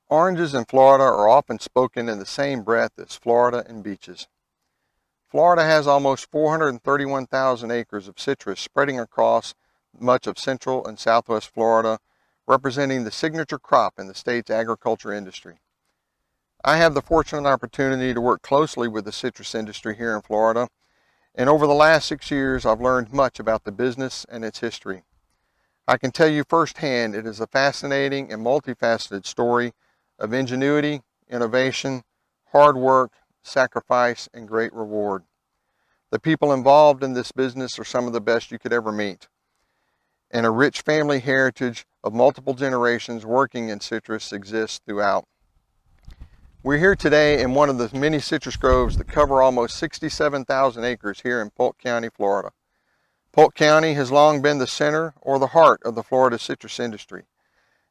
Oranges in Florida are often spoken in the same breath as Florida and beaches. Florida has almost 431,000 acres of citrus spreading across much of central and southwest Florida, representing the signature crop in the state's agriculture industry. I have the fortunate opportunity to work closely with the citrus industry here in Florida, and over the last 6 years I've learned much about the business and its history. I can tell you firsthand it is a fascinating and multifaceted story of ingenuity, innovation, hard work, sacrifice, and great reward. The people involved in this business are some of the best you could ever meet, and a rich family heritage of multiple generations working in citrus exists throughout. We're here today in one of the many citrus groves that cover almost 67,000 acres here in Polk County, Florida. Polk County has long been the center or the heart of the Florida citrus industry.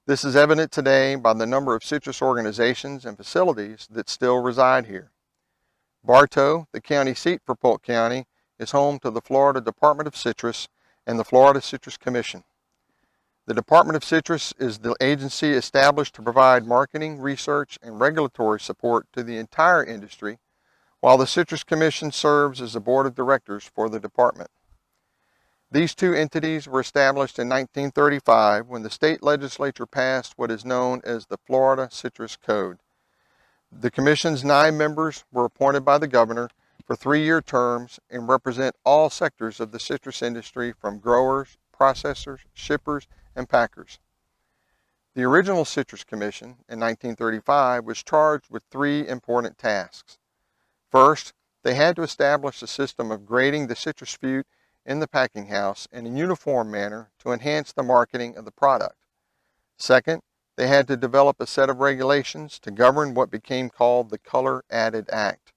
This is evident today by the number of citrus organizations and facilities that still reside here. Bartow, the county seat for Polk County, is home to the Florida Department of Citrus and the Florida Citrus Commission. The Department of Citrus is the agency established to provide marketing, research, and regulatory support to the entire industry, while the Citrus Commission serves as the board of directors for the department. These two entities were established in 1935 when the state legislature passed what is known as the Florida Citrus Code. The Commission's 9 members were appointed by the governor for 3-year terms and represent all sectors of the citrus industry from growers, processors, shippers, and packers. The original Citrus Commission in 1935 was charged with 3 important tasks. First, they had to establish a system of grading the citrus fruit in the packing house in a uniform manner to enhance the marketing of the product. Second, they had to develop a set of regulations to govern what became called the Color Added Act.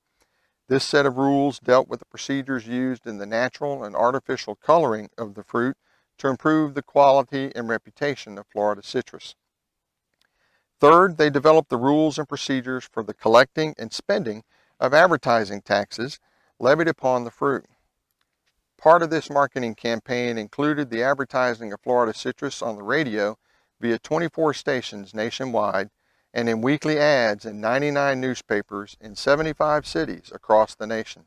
This set of rules dealt with the procedures used in the natural and artificial coloring of the fruit to improve the quality and reputation of Florida citrus. Third, they developed the rules and procedures for the collecting and spending of advertising taxes levied upon the fruit. Part of this marketing campaign included the advertising of Florida citrus on the radio via 24 stations nationwide and in weekly ads in 99 newspapers in 75 cities across the nation.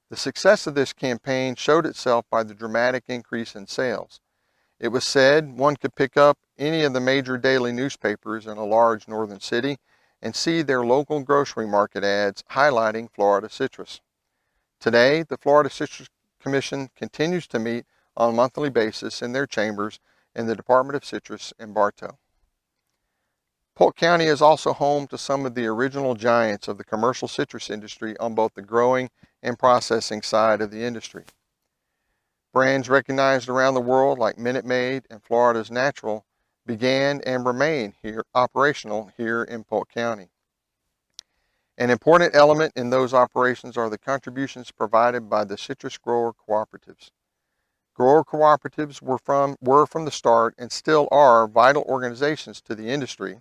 The success of this campaign showed itself by the dramatic increase in sales. It was said one could pick up any of the major daily newspapers in a large northern city and see their local grocery market ads highlighting Florida citrus. Today, the Florida Citrus Commission continues to meet on a monthly basis in their chambers in the Department of Citrus in Bartow. Polk County is also home to some of the original giants of the commercial citrus industry on both the growing and processing side of the industry. Brands recognized around the world like Minute Maid and Florida's Natural began and remain operational here in Polk County. An important element in those operations are the contributions provided by the citrus grower cooperatives. Grower cooperatives were from the start and still are vital organizations to the industry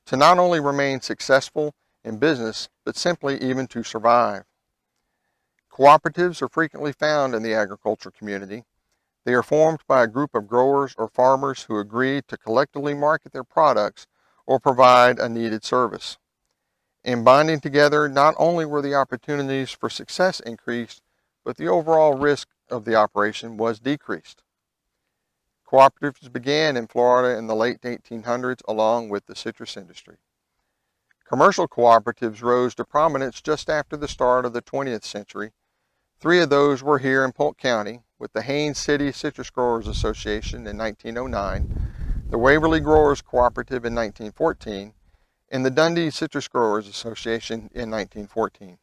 to not only remain successful in business, but simply even to survive. Cooperatives are frequently found in the agriculture community. They are formed by a group of growers or farmers who agree to collectively market their products or provide a needed service. In bonding together, not only were the opportunities for success increased, but the overall risk of the operation was decreased. Cooperatives began in Florida in the late 1800s along with the citrus industry. Commercial cooperatives rose to prominence just after the start of the 20th century. 3 of those were here in Polk County, with the Haines City Citrus Growers Association in 1909, the Waverly Growers Cooperative in 1914, and the Dundee Citrus Growers Association in 1914.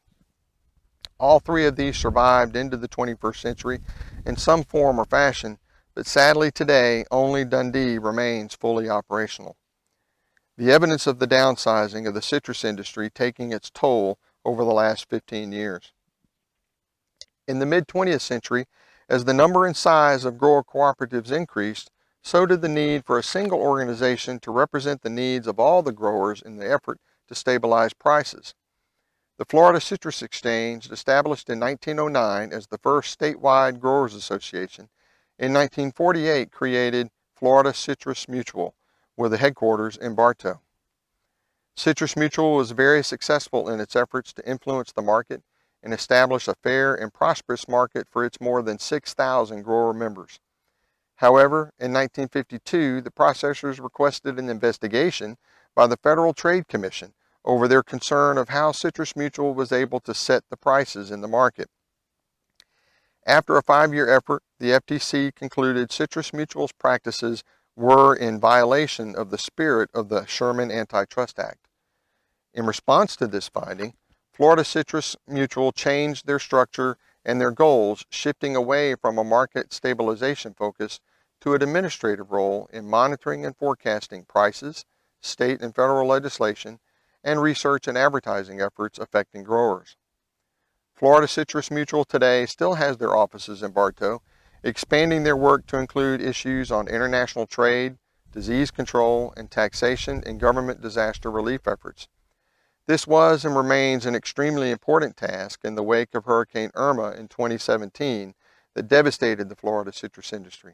All 3 of these survived into the 21st century in some form or fashion, but sadly today only Dundee remains fully operational. The evidence of the downsizing of the citrus industry taking its toll over the last 15 years. In the mid-20th century, as the number and size of grower cooperatives increased, so did the need for a single organization to represent the needs of all the growers in the effort to stabilize prices. The Florida Citrus Exchange, established in 1909 as the first statewide growers association, in 1948 created Florida Citrus Mutual, with the headquarters in Bartow. Citrus Mutual was very successful in its efforts to influence the market and establish a fair and prosperous market for its more than 6,000 grower members. However, in 1952, the processors requested an investigation by the Federal Trade Commission over their concern of how Citrus Mutual was able to set the prices in the market. After a 5-year effort, the FTC concluded Citrus Mutual's practices were in violation of the spirit of the Sherman Antitrust Act. In response to this finding, Florida Citrus Mutual changed their structure and their goals, shifting away from a market stabilization focus to an administrative role in monitoring and forecasting prices, state and federal legislation, and research and advertising efforts affecting growers. Florida Citrus Mutual today still has their offices in Bartow, expanding their work to include issues on international trade, disease control, and taxation and government disaster relief efforts. This was and remains an extremely important task in the wake of Hurricane Irma in 2017 that devastated the Florida citrus industry.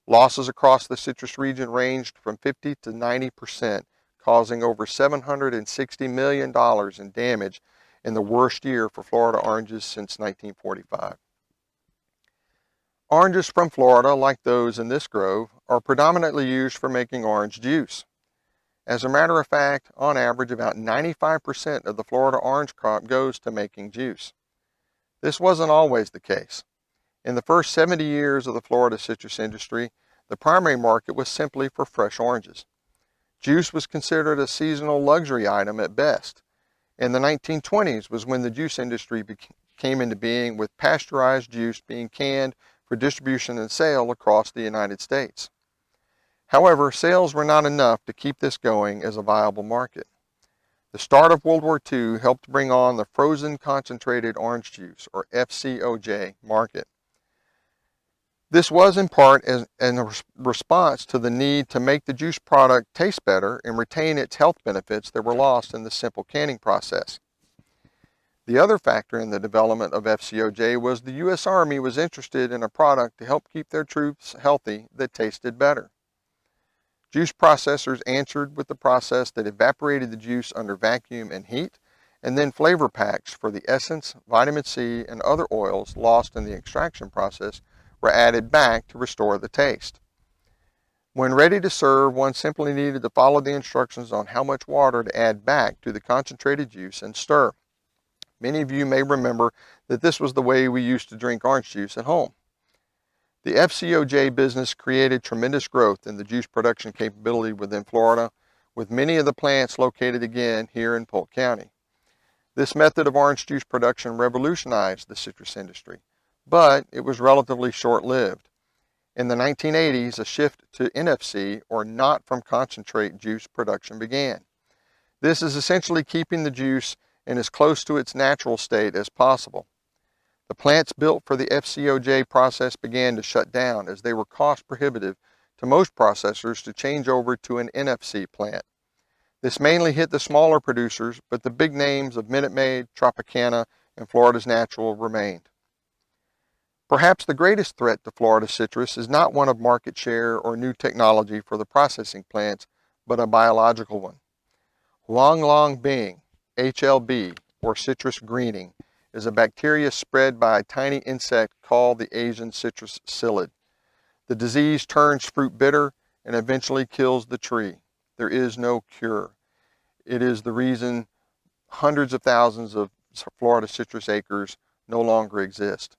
Losses across the citrus region ranged from 50 to 90%, causing over $760 million in damage in the worst year for Florida oranges since 1945. Oranges from Florida, like those in this grove, are predominantly used for making orange juice. As a matter of fact, on average, about 95% of the Florida orange crop goes to making juice. This wasn't always the case. In the first 70 years of the Florida citrus industry, the primary market was simply for fresh oranges. Juice was considered a seasonal luxury item at best. In the 1920s was when the juice industry came into being, with pasteurized juice being canned for distribution and sale across the United States. However, sales were not enough to keep this going as a viable market. The start of World War II helped bring on the frozen concentrated orange juice, or FCOJ, market. This was in part in response to the need to make the juice product taste better and retain its health benefits that were lost in the simple canning process. The other factor in the development of FCOJ was the U.S. Army was interested in a product to help keep their troops healthy that tasted better. Juice processors answered with the process that evaporated the juice under vacuum and heat, and then flavor packs for the essence, vitamin C, and other oils lost in the extraction process were added back to restore the taste. When ready to serve, one simply needed to follow the instructions on how much water to add back to the concentrated juice and stir. Many of you may remember that this was the way we used to drink orange juice at home. The FCOJ business created tremendous growth in the juice production capability within Florida, with many of the plants located again here in Polk County. This method of orange juice production revolutionized the citrus industry, but it was relatively short-lived. In the 1980s, a shift to NFC, or not from concentrate juice production, began. This is essentially keeping the juice in as close to its natural state as possible. The plants built for the FCOJ process began to shut down as they were cost prohibitive to most processors to change over to an NFC plant. This mainly hit the smaller producers, but the big names of Minute Maid, Tropicana, and Florida's Natural remained. Perhaps the greatest threat to Florida citrus is not one of market share or new technology for the processing plants, but a biological one. Huanglong Bing, HLB, or citrus greening, is a bacteria spread by a tiny insect called the Asian citrus psyllid. The disease turns fruit bitter and eventually kills the tree. There is no cure. It is the reason hundreds of thousands of Florida citrus acres no longer exist.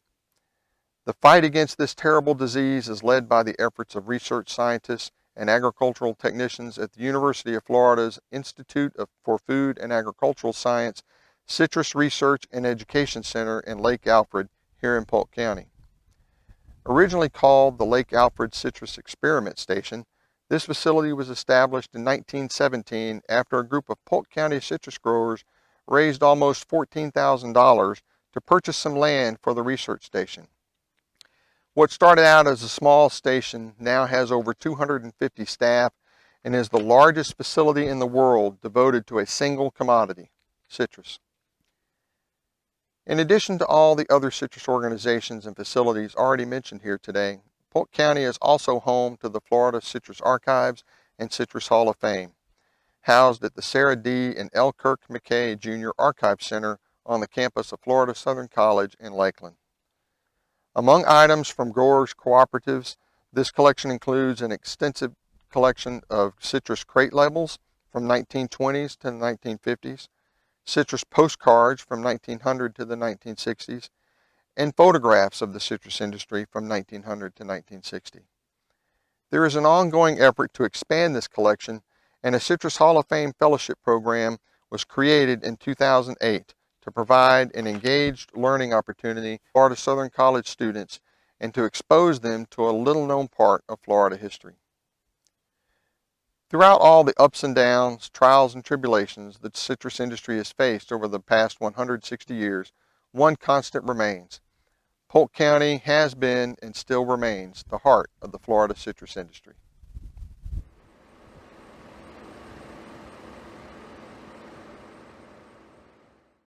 The fight against this terrible disease is led by the efforts of research scientists and agricultural technicians at the University of Florida's Institute for Food and Agricultural Science Citrus Research and Education Center in Lake Alfred here in Polk County. Originally called the Lake Alfred Citrus Experiment Station, this facility was established in 1917 after a group of Polk County citrus growers raised almost $14,000 to purchase some land for the research station. What started out as a small station now has over 250 staff and is the largest facility in the world devoted to a single commodity, citrus. In addition to all the other citrus organizations and facilities already mentioned here today, Polk County is also home to the Florida Citrus Archives and Citrus Hall of Fame. housed at the Sarah D. and L. Kirk McKay Jr. Archive Center on the campus of Florida Southern College in Lakeland. Among items from growers' cooperatives, this collection includes an extensive collection of citrus crate labels from 1920s to the 1950s, citrus postcards from 1900 to the 1960s, and photographs of the citrus industry from 1900 to 1960. There is an ongoing effort to expand this collection, and a Citrus Hall of Fame Fellowship Program was created in 2008 to provide an engaged learning opportunity for Florida Southern College students and to expose them to a little-known part of Florida history. Throughout all the ups and downs, trials and tribulations that the citrus industry has faced over the past 160 years, one constant remains. Polk County has been and still remains the heart of the Florida citrus industry.